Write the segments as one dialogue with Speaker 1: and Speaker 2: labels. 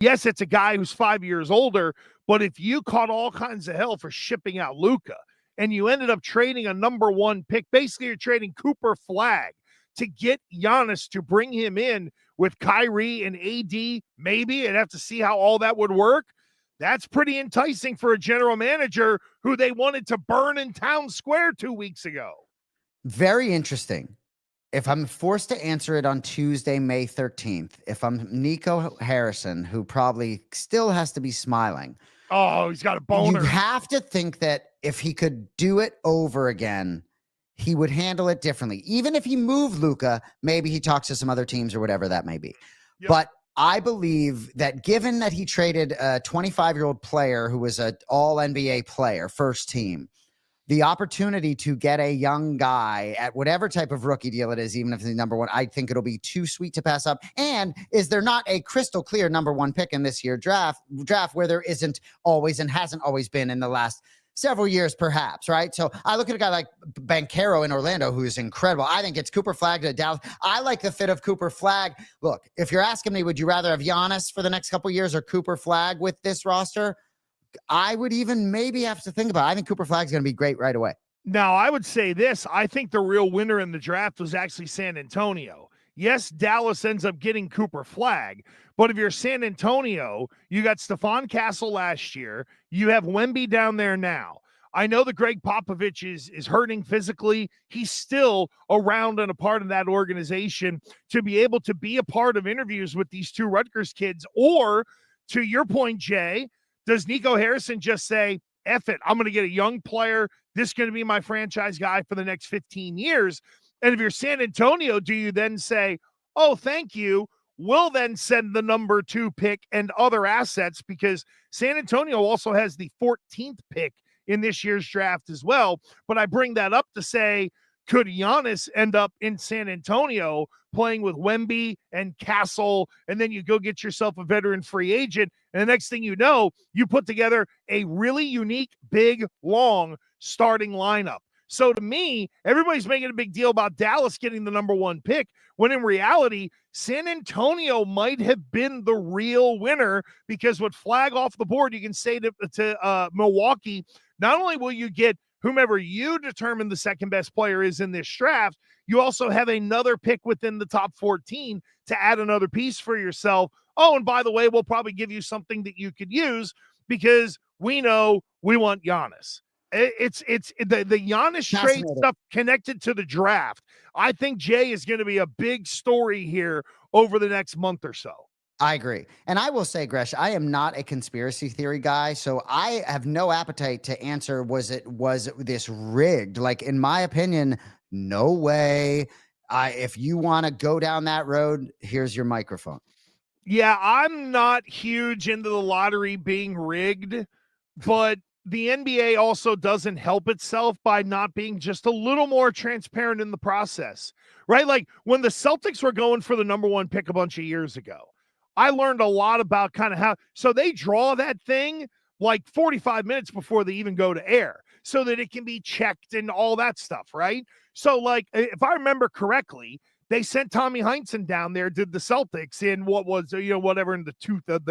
Speaker 1: Yes, it's a guy who's 5 years older, but if you caught all kinds of hell for shipping out Luka and you ended up trading a number one pick, basically you're trading Cooper Flagg to get Giannis to bring him in with Kyrie and AD, maybe, and have to see how all that would work. That's pretty enticing for a general manager who they wanted to burn in town square 2 weeks ago.
Speaker 2: Very interesting. If I'm forced to answer it on Tuesday, May 13th, if I'm Nico Harrison, who probably still has to be smiling.
Speaker 1: Oh, he's got a boner.
Speaker 2: You have to think that if he could do it over again, he would handle it differently. Even if he moved Luka, maybe he talks to some other teams or whatever that may be. Yep. But I believe that given that he traded a 25-year-old player who was an all-NBA player, first team, the opportunity to get a young guy at whatever type of rookie deal it is, even if he's number one, I think it'll be too sweet to pass up. And is there not a crystal clear number one pick in this year draft where there isn't always and hasn't always been in the last several years, perhaps, right? So I look at a guy like Banchero in Orlando, who is incredible. I think it's Cooper Flagg to Dallas. I like the fit of Cooper Flagg. Look, if you're asking me, would you rather have Giannis for the next couple of years or Cooper Flagg with this roster? I would even maybe have to think about it. I think Cooper Flagg is going to be great right away.
Speaker 1: Now, I would say this. I think the real winner in the draft was actually San Antonio. Yes, Dallas ends up getting Cooper Flagg, but if you're San Antonio, you got Stephon Castle last year. You have Wemby down there now. I know that Greg Popovich is hurting physically. He's still around and a part of that organization to be able to be a part of interviews with these two Rutgers kids. Or, to your point, Jay, does Nico Harrison just say, F it, I'm going to get a young player. This is going to be my franchise guy for the next 15 years. And if you're San Antonio, do you then say, oh, thank you, we'll then send the number 2 pick and other assets, because San Antonio also has the 14th pick in this year's draft as well. But I bring that up to say, could Giannis end up in San Antonio playing with Wemby and Castle, and then you go get yourself a veteran free agent, and the next thing you know, you put together a really unique, big, long starting lineup. So to me, everybody's making a big deal about Dallas getting the number 1 pick, when in reality, San Antonio might have been the real winner, because with Flagg off the board, you can say to Milwaukee, not only will you get whomever you determine the second best player is in this draft, you also have another pick within the top 14 to add another piece for yourself. Oh, and by the way, we'll probably give you something that you could use, because we know we want Giannis. It's the Giannis trade stuff connected to the draft. I think, Jay, is going to be a big story here over the next month or so.
Speaker 2: I agree. And I will say, Gresh, I am not a conspiracy theory guy, so I have no appetite to answer, was this rigged? Like, in my opinion, no way. If you want to go down that road, here's your microphone.
Speaker 1: Yeah, I'm not huge into the lottery being rigged, but the NBA also doesn't help itself by not being just a little more transparent in the process, right? Like when the Celtics were going for the number 1 pick a bunch of years ago, I learned a lot about kind of how, so they draw that thing like 45 minutes before they even go to air so that it can be checked and all that stuff, right? So like, if I remember correctly, they sent Tommy Heinsohn down there, did the Celtics in what was, whatever in the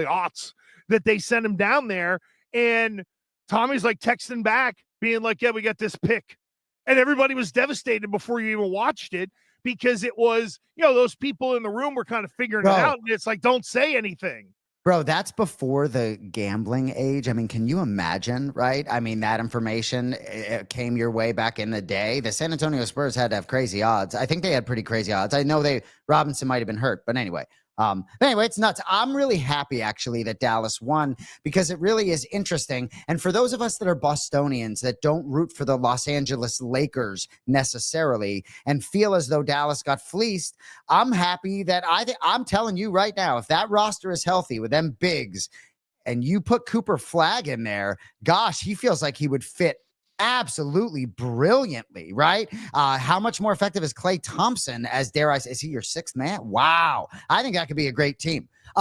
Speaker 1: aughts that they sent him down there. And Tommy's like texting back being like, yeah, we got this pick. And everybody was devastated before you even watched it, because it was, those people in the room were kind of figuring it out. And it's like, don't say anything.
Speaker 2: Bro, that's before the gambling age. I mean, can you imagine, right? I mean, that information came your way back in the day. The San Antonio Spurs had to have crazy odds. I think they had pretty crazy odds. I know Robinson might have been hurt, but anyway. It's nuts. I'm really happy, actually, that Dallas won, because it really is interesting. And for those of us that are Bostonians that don't root for the Los Angeles Lakers necessarily and feel as though Dallas got fleeced, I'm happy that I'm telling you right now, if that roster is healthy with them bigs and you put Cooper Flagg in there, gosh, he feels like he would fit absolutely brilliantly, right? How much more effective is Klay Thompson as, dare I say, is he your 6th man? Wow. I think that could be a great team.